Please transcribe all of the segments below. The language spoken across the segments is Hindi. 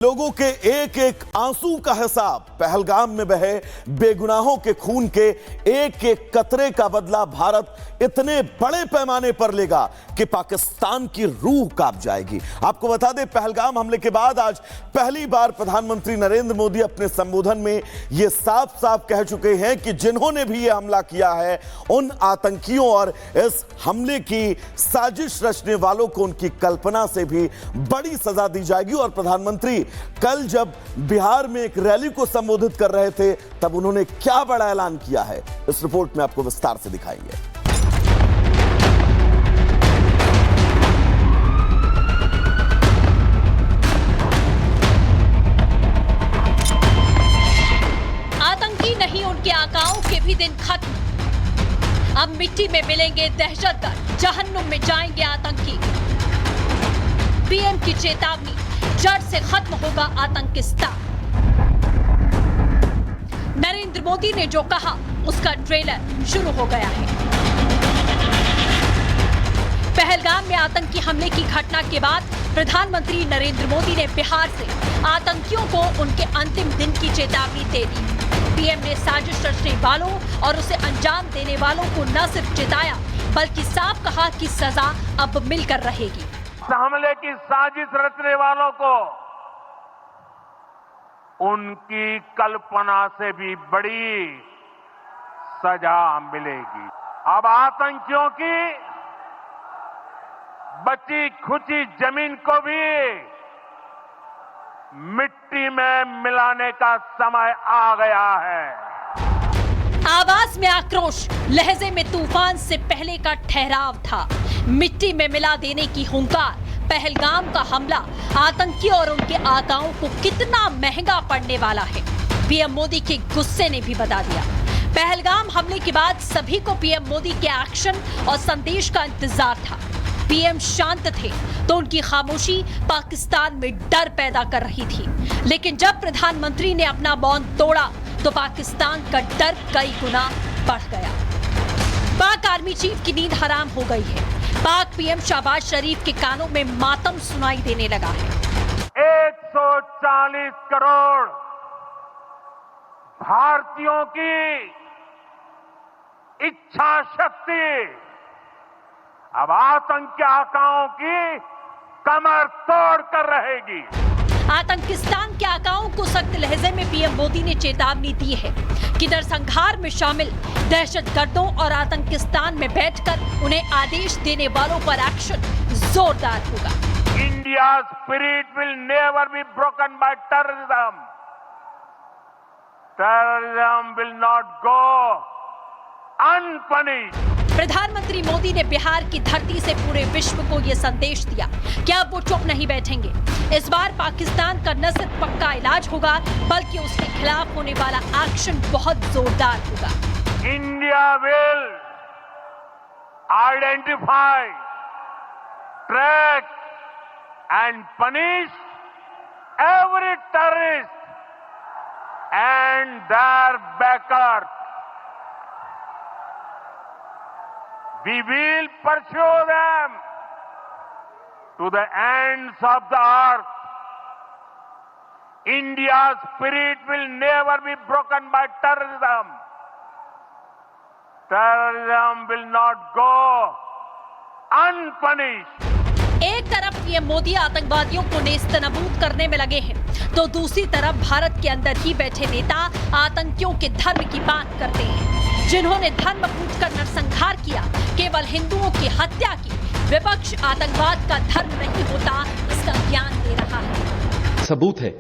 लोगों के एक एक आंसू का हिसाब, पहलगाम में बहे बेगुनाहों के खून के एक एक कतरे का बदला भारत इतने बड़े पैमाने पर लेगा कि पाकिस्तान की रूह कांप जाएगी। आपको बता दें, पहलगाम हमले के बाद आज पहली बार प्रधानमंत्री नरेंद्र मोदी अपने संबोधन में यह साफ साफ कह चुके हैं कि जिन्होंने भी यह हमला किया है, उन आतंकियों और इस हमले की साजिश रचने वालों को उनकी कल्पना से भी बड़ी सजा दी जाएगी। और प्रधानमंत्री कल जब बिहार में एक रैली को संबोधित कर रहे थे, तब उन्होंने क्या बड़ा ऐलान किया है, इस रिपोर्ट में आपको विस्तार से दिखाएंगे। आतंकी नहीं, उनके आकाओं के भी दिन खत्म। अब मिट्टी में मिलेंगे दहशतगर्द, जहन्नुम में जाएंगे आतंकी। पीएम की चेतावनी, जड़ से खत्म होगा आतंकिस्तान। नरेंद्र मोदी ने जो कहा, उसका ट्रेलर शुरू हो गया है। पहलगाम में आतंकी हमले की घटना के बाद प्रधानमंत्री नरेंद्र मोदी ने बिहार से आतंकियों को उनके अंतिम दिन की चेतावनी दे दी। पीएम ने साजिश रचने वालों और उसे अंजाम देने वालों को न सिर्फ चेताया, बल्कि साफ कहा कि सजा अब मिलकर रहेगी। हमले की साजिश रचने वालों को उनकी कल्पना से भी बड़ी सजा मिलेगी। अब आतंकियों की बची खुची जमीन को भी मिट्टी में मिलाने का समय आ गया है। आवाज में आक्रोश, लहजे में तूफान से पहले का ठहराव था। मिट्टी में मिला देने की हुंकार। पहलगाम का हमला आतंकी और उनके आकाओं को कितना महंगा पड़ने वाला है, पीएम मोदी के गुस्से ने भी बता दिया। पहलगाम हमले के बाद सभी को पीएम मोदी के एक्शन और संदेश का इंतजार था। पीएम शांत थे तो उनकी खामोशी पाकिस्तान में डर पैदा कर रही थी, लेकिन जब प्रधानमंत्री ने अपना मौन तोड़ा तो पाकिस्तान का डर कई गुना बढ़ गया। पाक आर्मी चीफ की नींद हराम हो गई है। पाक पीएम शहबाज शरीफ के कानों में मातम सुनाई देने लगा है। 140 करोड़ भारतीयों की इच्छा शक्ति अब आतंक के आकाओं की कमर तोड़ कर रहेगी। आतंकिस्तान के आकाओं को सख्त लहजे में पीएम मोदी ने चेतावनी दी है कि नरसंहार में शामिल दहशतगर्दों और आतंकिस्तान में बैठकर उन्हें आदेश देने वालों पर एक्शन जोरदार होगा। India spirit will never be broken by terrorism. Terrorism will not go unpunished. प्रधानमंत्री मोदी ने बिहार की धरती से पूरे विश्व को यह संदेश दिया कि अब वो चुप नहीं बैठेंगे। इस बार पाकिस्तान का न सिर्फ पक्का इलाज होगा, बल्कि उसके खिलाफ होने वाला एक्शन बहुत जोरदार होगा। India will identify, track and punish every terrorist and their backers. We will pursue them to the ends of the earth. India's spirit will never be broken by terrorism. Terrorism will not go unpunished. एक तरफ पीएम मोदी आतंकवादियों को नेस्तनाबूद करने में लगे हैं, तो दूसरी तरफ भारत के अंदर ही बैठे नेता आतंकियों के धर्म की बात करते हैं। जिन्होंने धर्म पूछकर नरसंहार किया, केवल हिंदुओं की हत्या की। विपक्ष आतंकवाद का धर्म नहीं होता, इसका ज्ञान दे रहा है। सबूत है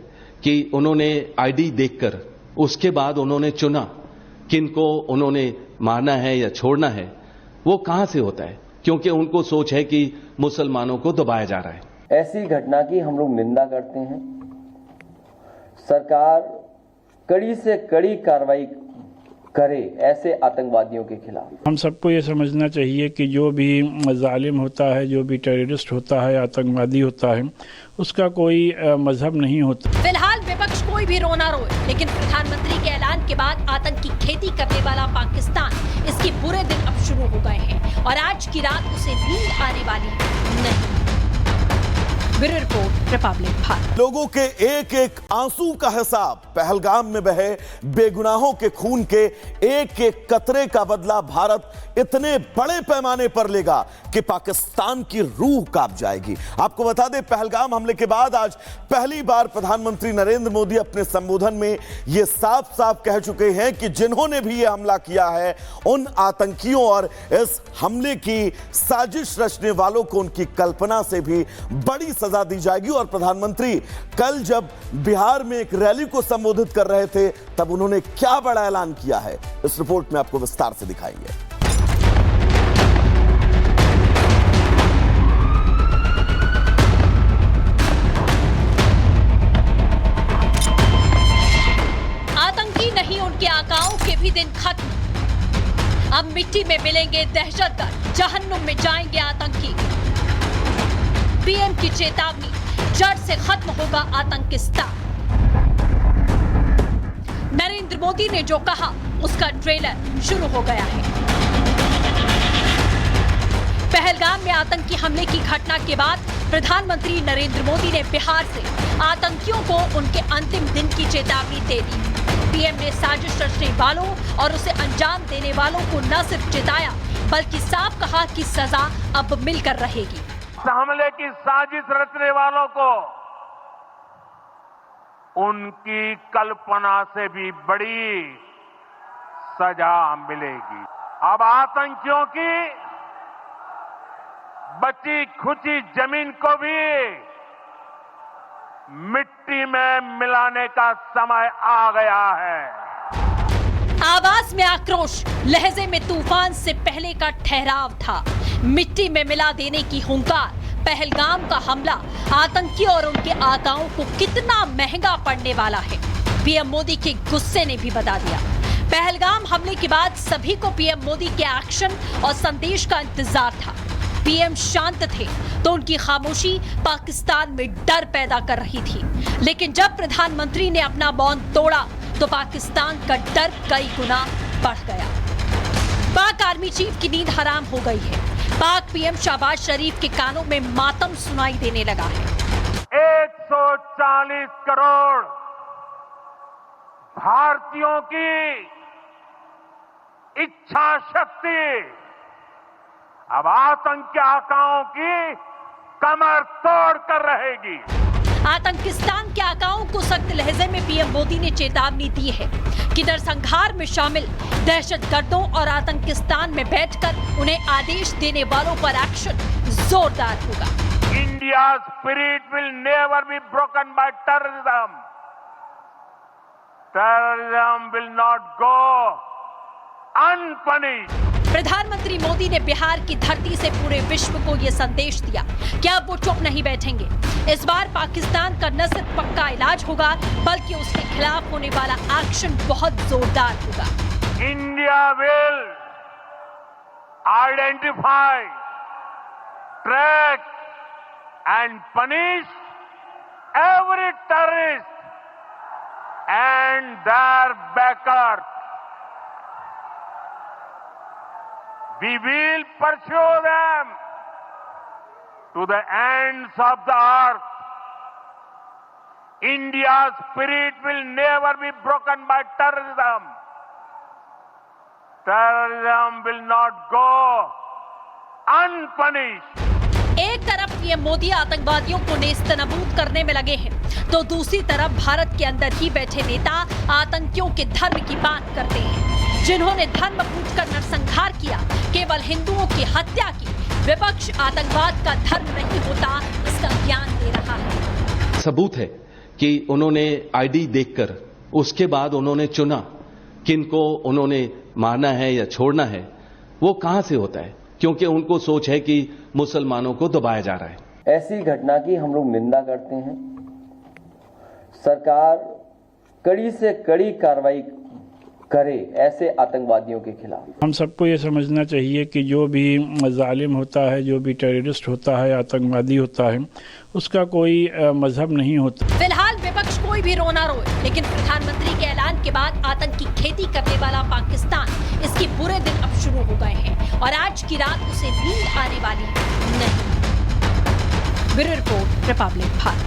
कि उन्होंने आईडी देखकर उसके बाद उन्होंने चुना किनको उन्होंने मारना है या छोड़ना है। वो कहां से होता है? क्योंकि उनको सोच है कि मुसलमानों को दबाया जा रहा है। ऐसी घटना की हम लोग निंदा करते हैं। सरकार कड़ी से कड़ी कार्रवाई करे ऐसे आतंकवादियों के खिलाफ। हम सबको ये समझना चाहिए कि जो भी जालिम होता है, जो भी टेररिस्ट होता है, आतंकवादी होता है, उसका कोई मजहब नहीं होता। फिलहाल विपक्ष कोई भी रोना रोए, लेकिन प्रधानमंत्री के ऐलान के बाद आतंक की खेती करने वाला पाकिस्तान, इसके बुरे दिन अब शुरू हो गए हैं और आज की रात उसे नींद आने वाली नहीं। Bureau report, Republic Bharat. लोगों के एक एक आंसू का हिसाब, पहलगाम में बहे बेगुनाहों के खून के एक एक कतरे का बदला भारत इतने बड़े पैमाने पर लेगा कि पाकिस्तान की रूह कांप जाएगी। आपको बता दें, पहलगाम हमले के बाद आज पहली बार प्रधानमंत्री नरेंद्र मोदी अपने संबोधन में यह साफ साफ कह चुके हैं कि जिन्होंने भी यह हमला किया है, उन आतंकियों और इस हमले की साजिश रचने वालों को उनकी कल्पना से भी बड़ी सजा दी जाएगी। और प्रधानमंत्री कल जब बिहार में एक रैली को संबोधित कर रहे थे, तब उन्होंने क्या बड़ा ऐलान किया है, इस रिपोर्ट में आपको विस्तार से दिखाएंगे। आतंकी नहीं, उनके आकाओं के भी दिन खत्म। अब मिट्टी में मिलेंगे दहशतगर्द, जहन्नुम में जाएंगे आतंकी। पीएम की चेतावनी, जड़ से खत्म होगा आतंकिस्तान। नरेंद्र मोदी ने जो कहा, उसका ट्रेलर शुरू हो गया है। पहलगाम में आतंकी हमले की घटना के बाद प्रधानमंत्री नरेंद्र मोदी ने बिहार से आतंकियों को उनके अंतिम दिन की चेतावनी दे दी। पीएम ने साजिश रचने वालों और उसे अंजाम देने वालों को न सिर्फ चेताया, बल्कि साफ कहा कि सजा अब मिलकर रहेगी। हमले की साजिश रचने वालों को उनकी कल्पना से भी बड़ी सजा मिलेगी। अब आतंकियों की बची खुची जमीन को भी मिट्टी में मिलाने का समय आ गया है। आवाज में आक्रोश, लहजे में तूफान से पहले का ठहराव था। मिट्टी में मिला देने की हुंकार। पहलगाम का हमला आतंकी और उनके आकाओं को कितना महंगा पड़ने वाला है, पीएम मोदी के गुस्से ने भी बता दिया। पहलगाम हमले के बाद सभी को पीएम मोदी के एक्शन और संदेश का इंतजार था। पीएम शांत थे तो उनकी खामोशी पाकिस्तान में डर पैदा कर रही थी, लेकिन जब प्रधानमंत्री ने अपना मौन तोड़ा तो पाकिस्तान का डर कई गुना बढ़ गया। पाक आर्मी चीफ की नींद हराम हो गई है। पाक पीएम शहबाज शरीफ के कानों में मातम सुनाई देने लगा है। 140 करोड़ भारतीयों की इच्छा शक्ति अब आतंकी आकाओं की कमर तोड़ कर रहेगी। आतंकिस्तान के आकाओं को सख्त लहजे में पीएम मोदी ने चेतावनी दी है कि नरसंहार में शामिल दहशतगर्दों और आतंकिस्तान में बैठकर उन्हें आदेश देने वालों पर एक्शन जोरदार होगा। India spirit will never be broken by terrorism. Terrorism will not go unpunished. प्रधानमंत्री मोदी ने बिहार की धरती से पूरे विश्व को यह संदेश दिया कि अब वो चुप नहीं बैठेंगे। इस बार पाकिस्तान का न सिर्फ पक्का इलाज होगा, बल्कि उसके खिलाफ होने वाला एक्शन बहुत जोरदार होगा। India will identify, track and punish every terrorist and their backers. We will pursue them to the ends of the earth. India's spirit will never be broken by terrorism. Terrorism will not go unpunished. एक तरफ पीएम मोदी आतंकवादियों को नेस्तनाबूद करने में लगे हैं, तो दूसरी तरफ भारत के अंदर ही बैठे नेता आतंकियों के धर्म की बात करते हैं। जिन्होंने धर्म पूछकर नरसंहार किया, केवल हिंदुओं की हत्या की। विपक्ष आतंकवाद का धर्म नहीं होता, इसका ज्ञान दे रहा है। सबूत है कि उन्होंने आईडी देखकर उसके बाद उन्होंने चुना किनको उन्होंने मारना है या छोड़ना है। वो कहां से होता है? क्योंकि उनको सोच है कि मुसलमानों को दबाया जा रहा है। ऐसी घटना की हम लोग निंदा करते हैं। सरकार कड़ी से कड़ी कार्रवाई करे ऐसे आतंकवादियों के खिलाफ। हम सबको ये समझना चाहिए कि जो भी जालिम होता है, जो भी टेररिस्ट होता है, आतंकवादी होता है, उसका कोई मजहब नहीं होता। फिलहाल विपक्ष कोई भी रोना रोए, लेकिन प्रधानमंत्री के ऐलान के बाद आतंक की खेती करने वाला पाकिस्तान, इसके बुरे दिन अब शुरू हो गए हैं और आज की रात उसे नींद आने वाली नहीं। Bureau report, Republic Bharat.